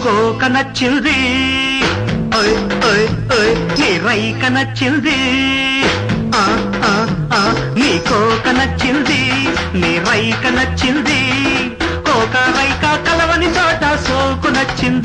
కోక నచ్చింది ఓయ్ ఓయ్ ఓయ్ నీ రైక నచ్చింది ఆ ఆ ఆ నీ కోక నచ్చింది నీ రైక నచ్చింది కోక రైక కలవని చోట సోకు నచ్చింది